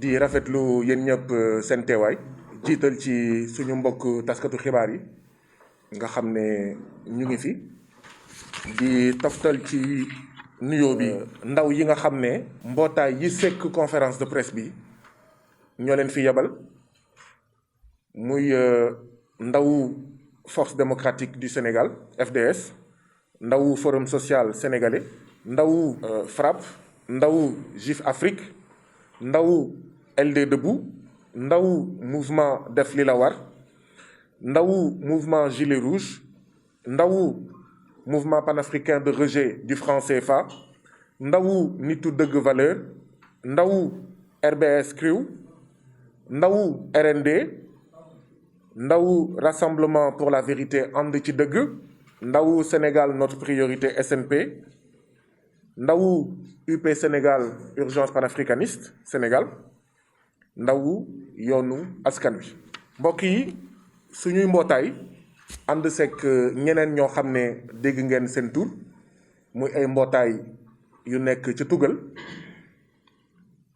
di rafetlu yéen ñëpp seen teewaay jiital ci suñu mbokk taskatu xibaar yi nga xam ne ñu ngi fi di toftal ci nuyoo bi ndaw yi nga xam ne mbootaay yi sekk conférence de presse bi ñoo leen fi yebal muy ndawu Force démocratique du Sénégal FDS ndawu Forum social sénégalais ndawu FRAPP ndawu JIF Afrique ndawu LD Debout ndawu mouvement Def Li La War ndawu mouvement Gilet Rouge ndawu mouvement panafricain de rejet du franc CFA ndawu nitu dëgg valeur ndawu RBS CREW ndawu RND ndawu rassemblement pour la vérité ànd ci dëgg ndawu Sénégal notre priorité SNP ndawu UP Sénégal urgence panafricaniste Sénégal ndawu yoonu askan wi mbokk yi suñuy mbootaay ànd sekk ñeneen ñoo xam ne dégg ngeen seen tur muy ay mbootaay yu nekk ca tugal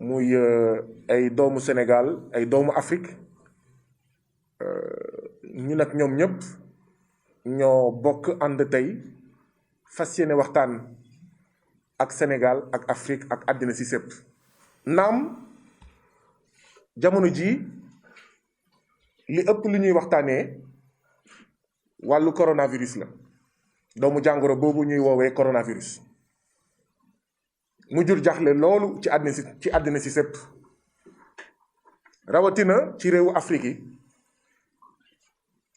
muy ay doomu Sénégal ay doomu Afrique ñu nag ñoom ñëpp ñoo bokk ànd tey fas yéene waxtaan ak Sénégal ak Afrique ak àddina si sépp naam jamono ji li ëpp lu ñuy waxtaanee wàllu coronavirus la doomu jàngoro boobu ñuy woowee coronavirus mu jur jaxle loolu ci àddina si sépp rawatina ci réewu Afrique yi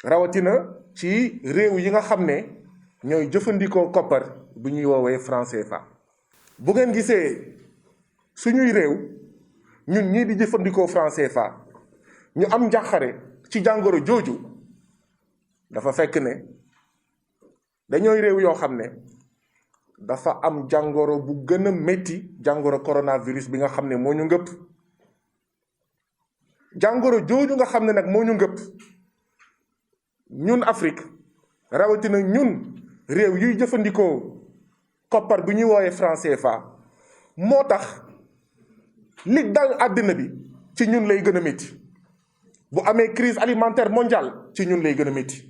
rawatina ci réew yi nga xam ne ñooy jëfandikoo koppar bu ñuy woowee franc CFA. bu ngeen gisee suñuy réew ñun ñii di jëfandikoo franc CFA ñu am njàqare ci jàngoro jooju dafa fekk ne dañooy réew yoo xam ne dafa am jàngoro bu gën a métti jàngoro coronavirus bi nga xam ne moo ñu ngëpp jàngoro jooju nga xam ne nag moo ñu ngëpp ñun Afrique rawatina ñun réew yuy jëfandikoo koppar bu ñuy wooyee franc CFA moo tax li dal àddina bi ci ñun lay gën a métti bu amee crise alimentaire mondiale ci ñun lay gën a métti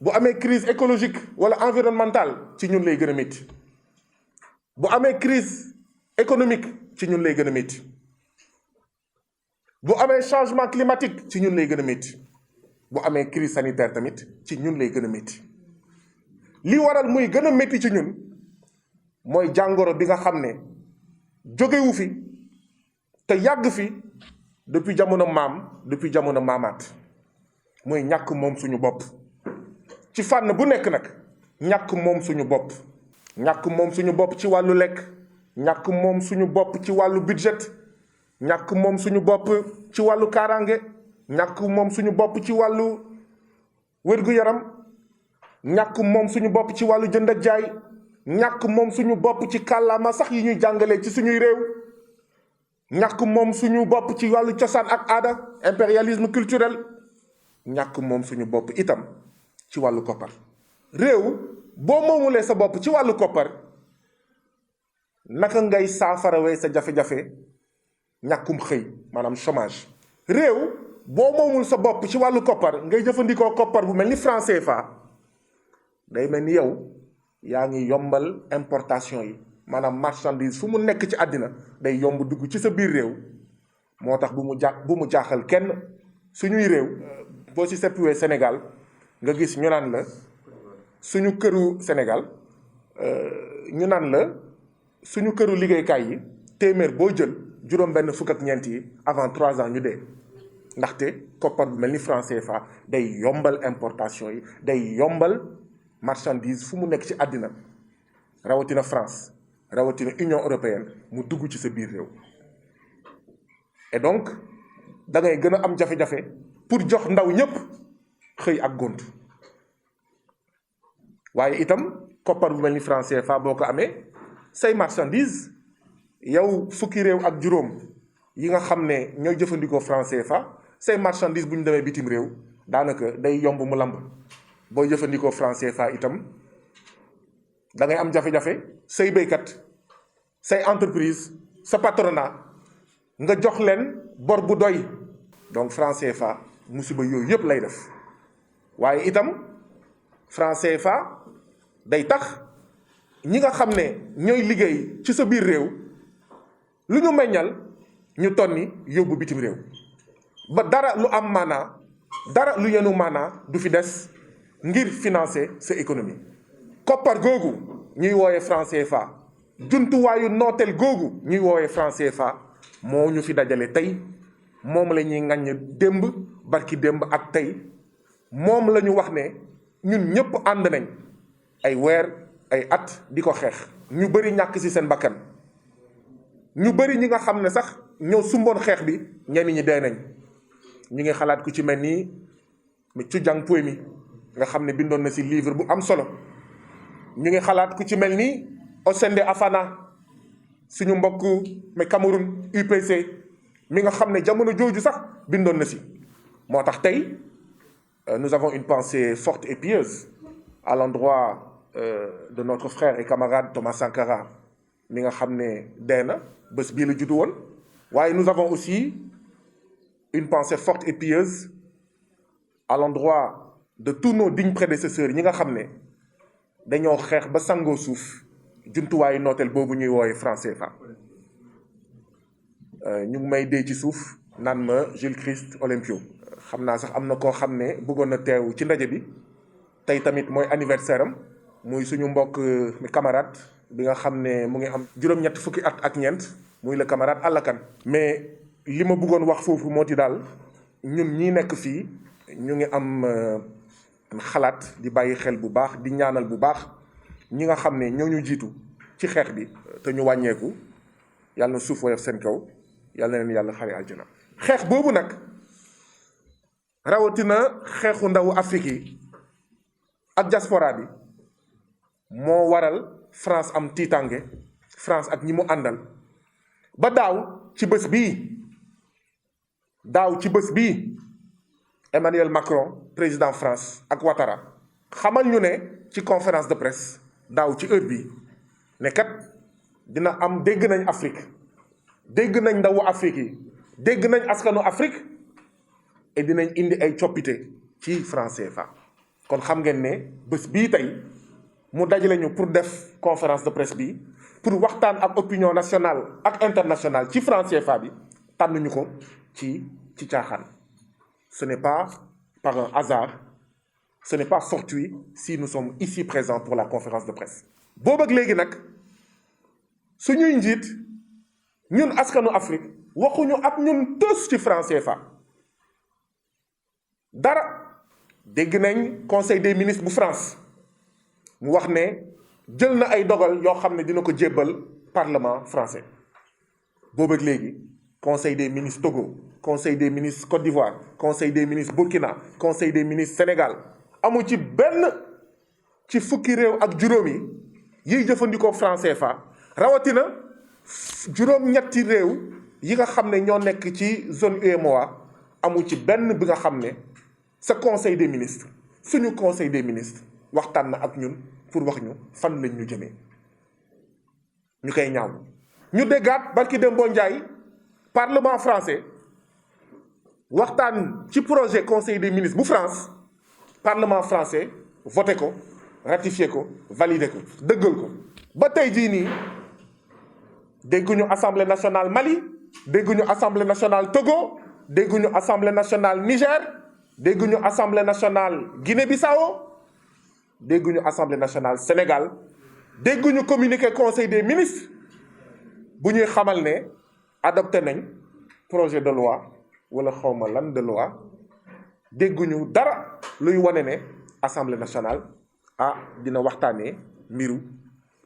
bu amee crise écologique wala environnementale ci ñun lay gën a métti bu amee crise économique ci ñun lay gën a métti bu amee changement climatique ci ñun lay gën a métti bu amee crise sanitaire tamit ci ñun lay gën a métti li waral muy gën a métti ci ñun mooy jàngoro bi nga xam ne jógewu fi te yàgg fi depuis jamono maamaat mooy ñàkk moom suñu bopp ci fànn bu nekk nag ñàkk moom suñu bopp ñàkk moom suñu bopp ci wàllu lekk ñàkk moom suñu bopp ci wàllu budget ñàkk moom suñu bopp ci wàllu kaaraange ñàkk moom suñu bopp ci wàllu wér-gu-yaram ñàkk moom suñu bopp ci wàllu jënd ak jaay ñàkk moom suñu bopp ci kàllaama sax yi ñuy jàngalee ci suñuy réew ñàkk moom suñu bopp ci wàllu cosaan ak aada impérialisme culturel ñàkk moom suñu bopp itam ci wàllu koppar réew boo moomulee sa bopp ci wàllu koppar naka ngay saafarawee sa jafe-jafe ñàkkum xëy maanaam chômage réew boo moomul sa bopp ci wàllu koppar ngay jëfandikoo koppar bu mel ni franc CFA day mel ni yow yaa ngi yombal importation yi maanaam marchandise fu mu nekk ci àddina day yomb dugg ci sa biir réew moo tax bu mu jaaxal kenn suñuy réew boo ci seppiwee Sénégal nga gis ñu naan la suñu këru Sénégal ñu naan la suñu këru liggéeykaay yi téeméer boo jël juróom-benn fukk ak ñeent yi avant 3 ans ñu dee ndaxte koppar bu mel ni franc CFA day yombal importation yi day yombal marchandise fu mu nekk ci àddina rawatina France rawatina Union européenne mu dugg ci sa biir réew et donc da ngay gën a am jafe-jafe pour jox ndaw ñépp xëy ak gont waaye itam koppar bu mel ni franc CFA boo ko amee say marchandise yow fukki réew ak juróom yi nga xam ne ñooy jëfandikoo franc CFA say marchandise bu ñu demee bitim réew daanaka day yomb mu lamb booy jëfandikoo franc CFA itam da ngay am jafe-jafe say béykat say entreprise sa patronat nga jox leen bor bu doy. donc franc CFA musiba yooyu yëpp lay def waaye itam franc CFA day tax ñi nga xam ne ñooy liggéey ci sa biir réew lu ñu meññal ñu tonni yóbbu bitim réew ba dara lu am maanaa dara lu yenu maanaa du fi des ngir financer sa économie. koppar googu ñuy wooyee franc CFA jumtuwaayu nooteel googu ñuy wooyee franc CFA moo ñu fi dajale tey moom la ñuy ŋaññ démb barki démb ak tey moom la ñu wax ne ñun ñëpp ànd nañ ay weer ay at di ko xeex. ñu bëri ñàkk ci seen bakkan ñu bëri ñi nga xam ne sax ñoo sumboon xeex bi ñenn ñi dee nañ. ñu ngi xalaat ku ci mel nii Tchujang Puemi nga xam ne bindoon na ci livre bu am solo ñu ngi xalaat ku ci mel ni Osende Afana suñu mbokk mais Cameroun UPC mi nga xam ne jamono jooju sax bindoon na ci. moo tax tey nous avons une pensée forte et pieuse à l'endroit de notre frère et camarade Thomas Sankara mi nga xam ne dee na bés bii la juddu woon waaye nous avons aussi une pensée forte et pieuse à l'endroit de tous nos dignes prédécesseurs ñi nga xam ne dañoo xeex ba sangoo suuf jumtuwaayu nooteel boobu ñuy wooye franc CFA. ñu ngi may dee ci suuf naan ma Jules Christ Olympio. xam naa sax am na koo xam ne bëggoon na teew ci ndaje bi tey tamit mooy anniversaire am muy suñu mbokk camarade bi nga xam ne mu ngi am juróom-ñett fukki at ak ñeent muy le camarade Allakan. mais li ma bëggoon wax foofu moo ti daal ñun ñi nekk fii ñu ngi am xalaat di bàyyi xel bu baax di ñaanal bu baax ñi nga xam ne ñoo ñu jiitu ci xeex bi te ñu wàññeeku yàlla na suuf woyof seen kaw yàlla na leen yàlla xare àjjana. xeex boobu nag rawatina xeexu ndawu Afrique yi ak diaspora bi moo waral France am tiitange France ak ñi mu àndal ba daaw ci bés bii Emmanuel Macron président France ak Ouattara xamal ñu ne ci conférence de presse daaw ci heure bi ne kat dina am dégg nañ Afrique dégg nañ ndawu Afrique yi dégg nañ askanu Afrique et dinañ indi ay coppite ci franc CFA. kon xam ngeen ne bés bii tey mu dajale ñu pour def conférence de presse bi pour waxtaan ak opinion nationale ak internationale ci franc CFA bi tànnuñu ko ci caaxaan. ce n'est pas par un hasard ce n'est pas fortuit si nous sommes ici présents pour la conférence de presse. boobu ak léegi nag suñuy njiit ñun askanu Afrique waxuñu ak ñun tos ci franc CFA dara. dégg nañ conseil des ministres bu France mu wax ne jël na ay dogal yoo xam ne dina ko jébbal parlement français. boobu ak léegi conseil des ministres Togo conseil des ministres Côte d'Ivoire conseil des ministres Burkina conseil des ministres Sénégal amu ci benn ci fukki réew ak juróom yiy jëfandikoo franc CFA rawatina juróom-ñetti réew yi nga xam ne ñoo nekk ci zone UEMOA amu ci benn bi nga xam ne sa conseil des ministres suñu conseil des ministres waxtaan na ak ñun pour wax ñu fan lañ ñu jëmee ñu koy ñaaw. ñu déggaat barki Dembo Ndiaye parlement français waxtaan ci projet conseil des ministres bu France parlement français voté ko ratifié ko validé ko dëggal ko ba tey jii nii dégguñu assemblée nationale Mali dégguñu assemblée nationale Togo dégguñu assemblée nationale Niger dégguñu assemblée nationale Guinée-Bissau dégguñu assemblée nationale Sénégal dégguñu communiqué conseil des ministres bu ñuy xamal ne adopté nañ projet de loi wala xawma lan de loi dégguñu dara luy wane ne assemblée nationale dina waxtaanee mbiru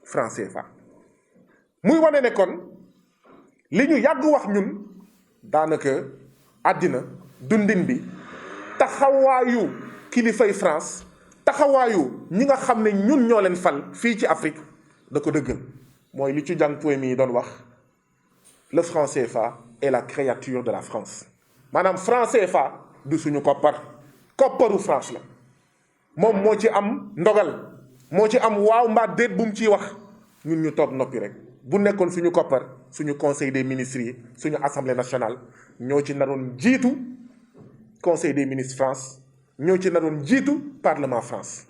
franc CFA. muy wane ne kon li ñu yàgg wax ñun daanaka àddina dundin bi taxawaayu kilifay France taxawaayu ñi nga xam ne ñun ñoo leen fal fii ci Afrique da ko dëggal mooy li ci jàng poème yi doon wax le franc CFA est la créature de la France. maanaam franc CFA du suñu kopparu France la moom moo ci am ndogal moo ci am waaw mbaa déet bu mu ciy wax ñun ñu toog noppi rek bu nekkoon suñu koppar suñu conseil des ministres yi suñu assemblée nationale ñoo ci naroon jiitu conseil des ministres France ñoo ci naroon jiitu parlement France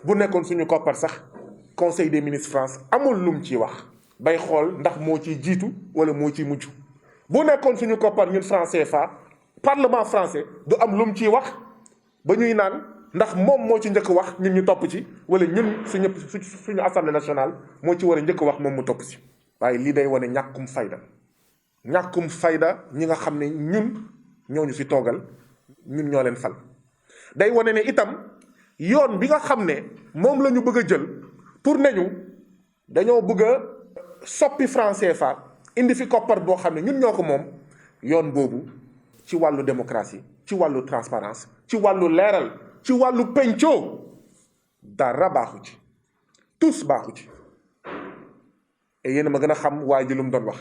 bu nekkoon suñu koppar sax conseil des ministres France amul lum ciy wax bay xool ndax moo ciy jiitu wala moo ciy mujj bu nekkoon suñu koppar ñun franc CFA parlement français du am lum ciy wax ba ñuy naan ndax moom moo ci njëkk wax ñun ñu topp ci wala ñun suñu assemblée nationale moo ci war a njëkk wax moom mu topp ci. waaye lii day wane ñàkkum fayda ñi nga xam ne ñun ñoo ñu fi toogal ñun ñoo leen fal. day wane ne itam yoon bi nga xam ne moom la ñu bëgg a jël pour ne ñu dañoo bëgg a soppi franc CFA indi fi koppar boo xam ne ñun ñoo ko moom yoon boobu ci wàllu démocratie ci wàllu transparence ci wàllu leeral ci wàllu pencoo dara baaxu ci tous baaxu ci. et yéen a ma gën a xam waaye ji lu mu doon wax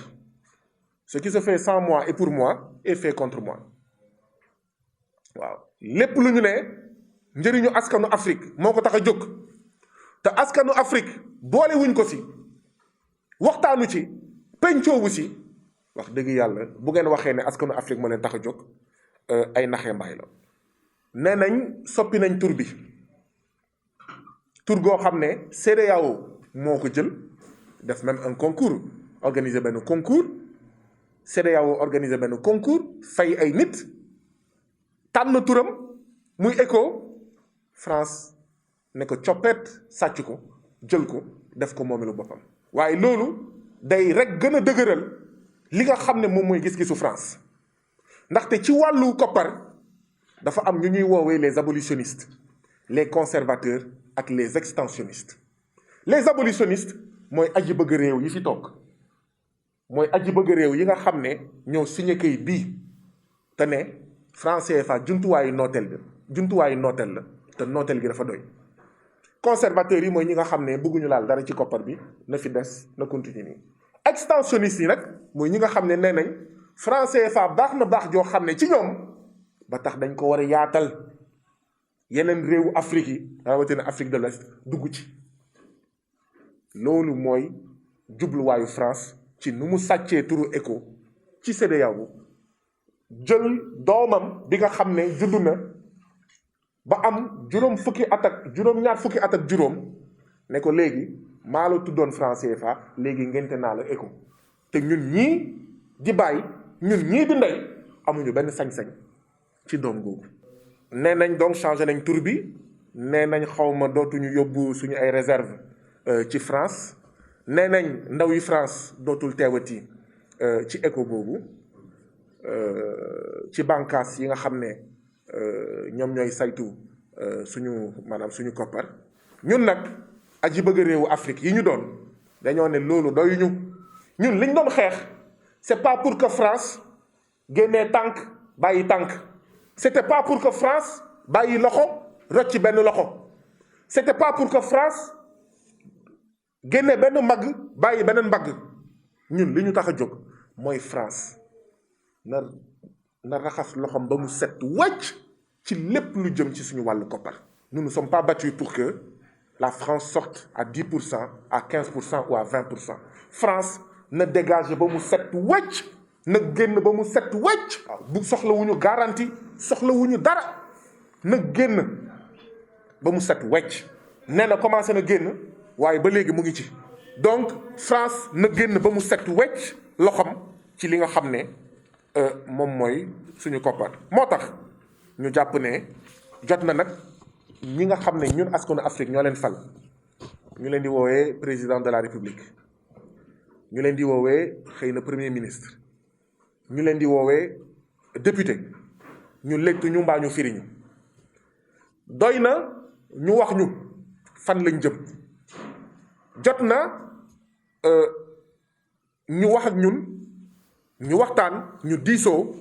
ce qui se fait sans moi et pour moi est fait contre moi waaw lépp lu ñu ne njëriñu askanu Afrique moo ko tax a jóg te askanu Afrique boole wuñ ko si waxtaanu ci pencoowu si wax dëgg yàlla bu ngeen waxee ne askanu Afrique moo leen tax a jóg ay naxee mbaay la. nee nañ soppi nañ tur bi tur goo xam ne CEDEAO moo ko jël. def même un concours organiser benn concours CEDEAO organiser benn concours fay ay nit tànn turam muy ECO France ne ko coppet sàcc ko jël ko def ko moomeelu boppam. waaye loolu day rek gën a dëgëral li nga xam ne moom mooy gis-gisu France ndaxte ci wàllu koppar dafa am ñu ñuy woowee les abolitionnistes les conservateurs ak les extensionnistes. les abolitionnistes mooy aji bëgg réew yi fi toog mooy aji bëgg réew yi nga xam ne ñoo signé kayit bii te ne franc CFA jumtuwaayu nooteel la te nooteel gi dafa doy. conservateurs yi mooy ñi nga xam ne bëgguñu laal dara ci koppar bi na fi des na continue nii. extensionnistes yi nag mooy ñi nga xam ne nee nañ franc CFA baax na baax joo xam ne ci ñoom ba tax dañ ko war a yaatal yeneen réewu Afrique yi rawatina Afrique de l'Ouest dugg ci. loolu mooy jubluwaayu France ci nu mu sàccee turu ECO ci CEDEAO jël doomam bi nga xam ne juddu na ba am juróom-ñaar fukki at ak juróom ne ko léegi maa la tuddoon franc CFA léegi ngente naa la ECO te ñun ñii di bàyyi ñun ñii di ndey amuñu benn sañ-sañ ci doom googu. nee nañ donc changé nañ tur bi nee nañ xawma dootuñu yóbbu suñu ay réserve ci France nee nañ ndaw yi France dootul teewati ci ECO boobu ci bànqaas yi nga xam ne ñoom ñooy saytu suñu koppar. ñun nag aji bëgg réewu Afrique yi ñu doon dañoo ne loolu doyuñu ñun liñ doon xeex c'est pas pour que France génnee tànk bàyyi tànk c'était pas pour que France bàyyi loxo rocci benn loxo c'était pas pour que France génne benn mbagg bàyyi beneen mbagg. ñun li ñu tax a jóg mooy France na raxas loxom ba mu set wàcc ci lépp lu jëm ci suñu wàllu koppar. nous ne sommes pas battus pour que la France sorte à 10%, à 15% ou à 20%. France na dégage ba mu set wàcc na génn ba mu set wàcc. bu soxlawuñu garantie soxlawuñu dara na génn ba mu set wàcc. nee na commencé na génn waaye ba léegi mu ngi ci. donc France na génn ba mu set wecc loxom ci li nga xam ne moom mooy suñu koppar. moo tax ñu jàpp ne jot na nag ñi nga xam ne ñun askanu Afrique ñoo leen fal ñu leen di woowee président de la République, ñu leen di woowee xëy na premier ministre, ñu leen di woowee député, ñu léttu ñu mbaa ñu firiñu. doy na ñu wax ñu fan lañ jëm. jot na ñu wax ak ñun, ñu waxtaan, ñu diisoo.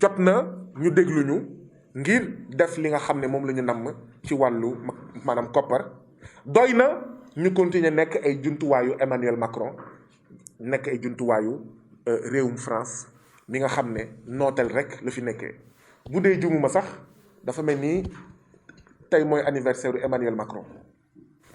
jot na ñu déglu ñu ngir def li nga xam ne moom la ñu namm ci wàllu maanaam koppar. doy na ñu continuer nekk ay jumtuwaayu Emmanuel Macron, nekk ay jumtuwaayu réewum France mi nga xam ne nooteel rek la fi nekkee. bu dee jumuma sax dafa mel ni tey mooy anniversaire u Emmanuel Macron,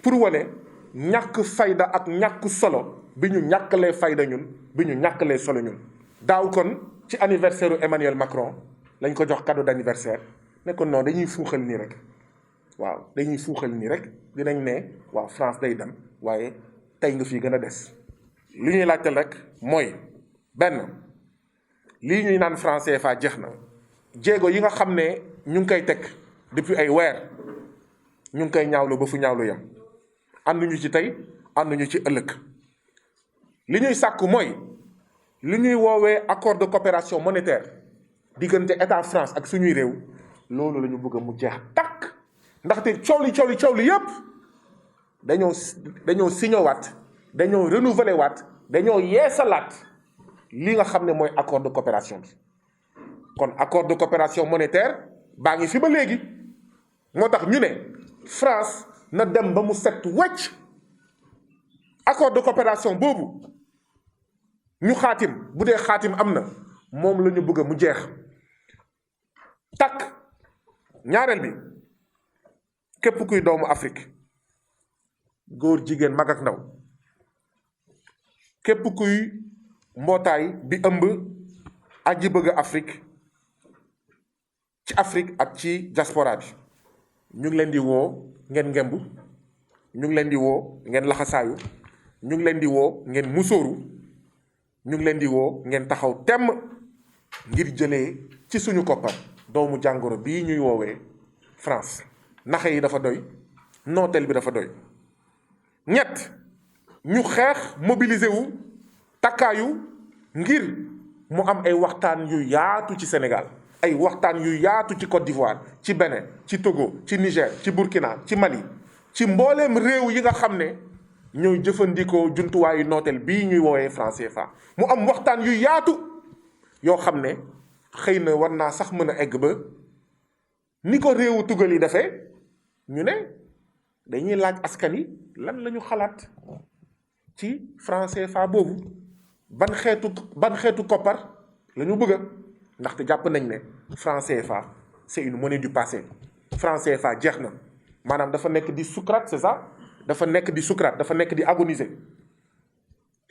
pour wane ñàkk fayda ak ñàkk solo bi ñu ñàkkalee fayda ñun bi ñu ñàkkalee solo ñun. daaw kon ci anniversaire Emmanuel Macron lañ ko jox cadeau d'anniversaire ne ko non dañuy fuuxal nii rek waaw dañuy fuuxal nii rek dinañ ne waaw France day dem waaye tey nga fii gën a des. li ñuy laajteel rek mooy benn lii ñuy naan franc CFA jeex na jéego yi nga xam ne ñu ngi koy teg depuis ay weer ñu ngi koy ñaawlu ba fu ñaawlu yam ànduñu ci tey ànduñu ci ëllëg. li ñuy sàkku mooy li ñuy woowee accord de coopération monétaire diggante état France ak suñuy réew loolu la ñu bëgg mu jeex takk ndaxte coow li yépp dañoo signé waat dañoo renouveler waat dañoo yeesalaat li nga xam ne mooy accord de coopération bi. kon accord de coopération monétaire baa ngi fi ba léegi moo tax ñu ne France na dem ba mu set wecc accord de coopération boobu ñu xaatim bu dee xaatim am na moom la ñu bëgg mu jeex takk. ñaareel bi képp kuy doomu Afrique góor jigéen mag ak ndaw képp kuy mbootaay bi ëmb aji bëgg Afrique ci Afrique ak ci diaspora bi ñu ngi leen di woo ngeen ngemb ñu ngi leen di woo ngeen laxasaayu ñu ngi leen di woo ngeen musóoru ñu ngi leen di woo ngeen taxaw temm ngir jëlee ci suñu koppar doomu jàngoro bii ñuy woowee France. naxe yi dafa doy nooteel bi dafa doy. ñett ñu xeex mobiliser wu takkaayu ngir mu am ay waxtaan yu yaatu ci Sénégal ay waxtaan yu yaatu ci Côte d'Ivoire ci Bénin ci Togo ci Niger ci Burkina ci Mali ci mbooleem réew yi nga xam ne ñooy jëfandikoo jumtuwaayu nooteel bii ñuy woowee franc CFA. mu am waxtaan yu yaatu yoo xam ne xëy na war naa sax mën a egg ba ni ko réewu tugal yi defee ñu ne dañuy laaj askan yi lan la ñu xalaat ci franc CFA boobu ban xeetu koppar la ñu bëgg ndaxte jàpp nañ ne franc CFA c'est une monnaie du passé. franc CFA jeex na maanaam dafa nekk di Socrate, c'est ça dafa nekk di Socrate dafa nekk di agoniser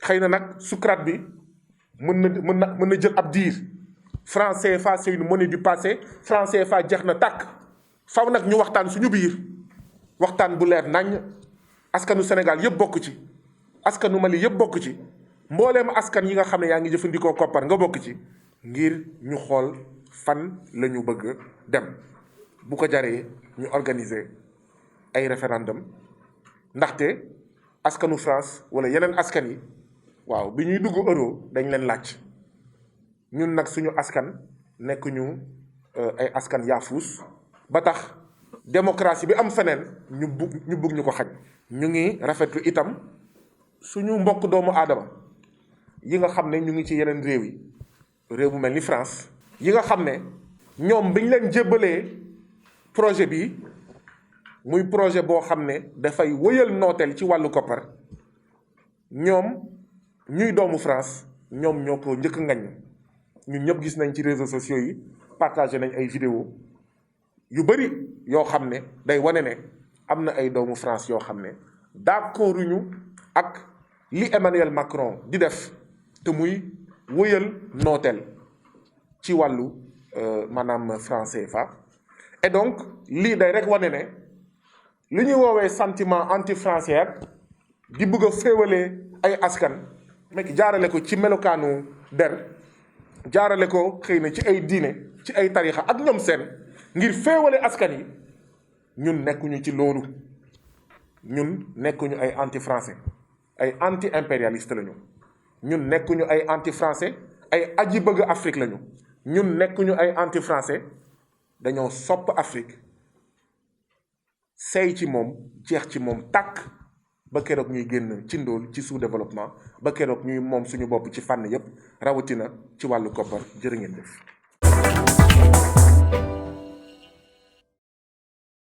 xëy na nag Socrate bi mën na jël ab diir. franc CFA c'est une monnaie du passé franc CFA jeex na tàkk faw nag ñu waxtaan suñu biir waxtaan bu leer naññ askanu Sénégal yëpp bokk ci askanu Mali yëpp bokk ci mbooleem askan yi nga xam ne yaa ngi jëfandikoo koppar nga bokk ci ngir ñu xool fan la ñu bëgg dem. bu ko jaree ñu organiser ay référendum ndaxte askanu France wala yeneen askan yi waaw bi ñuy dugg euro dañ leen laaj. ñun nag suñu askan nekk ñu ay askan yaafuus ba tax démocratie bi am feneen ñu bugg ñu ko xañ. ñu ngi rafetlu itam suñu mbokk doomu aadama yi nga xam ne ñu ngi ci yeneen réew yi réew bu mel ni France yi nga xam ne ñoom biñ leen jébbalee projet bi muy projet boo xam ne dafay wëyal nooteel ci wàllu koppar ñoom ñuy doomu France ñoom ñoo ko njëkk ngañ. ñun ñëpp gis nañ ci réseaux sociaux yi partagé nañ ay vidéo yu bari yoo xam ne day wane ne am na ay doomu France yoo xam ne d'accorduñu ak li Emmanuel Macron di def te muy wëyal nooteel ci wàllu maanaam franc CFA. et donc lii day rek wane ne li ñuy woowee sentiment anti-français di bëgg a féewalee ay askan mekk jaarale ko ci melokaanu der jaarale ko xëy na ci ay diine ci ay tarixa ak ñoom seen ngir féewale askan yi ñun nekkuñu ci loolu. ñun nekkuñu ay anti français ay anti impérialiste lañu. ñun nekkuñu ay anti français ay aji bëgg Afrique lañu. ñun nekkuñu ay anti français dañoo sopp Afrique sey ci moom jeex ci moom tàkk ba keroog ñuy génn ci ndóol ci sous-développement ba keroog ñuy moom suñu bopp ci fànn yépp rawatina ci wàllu koppar. jërë ngeen def.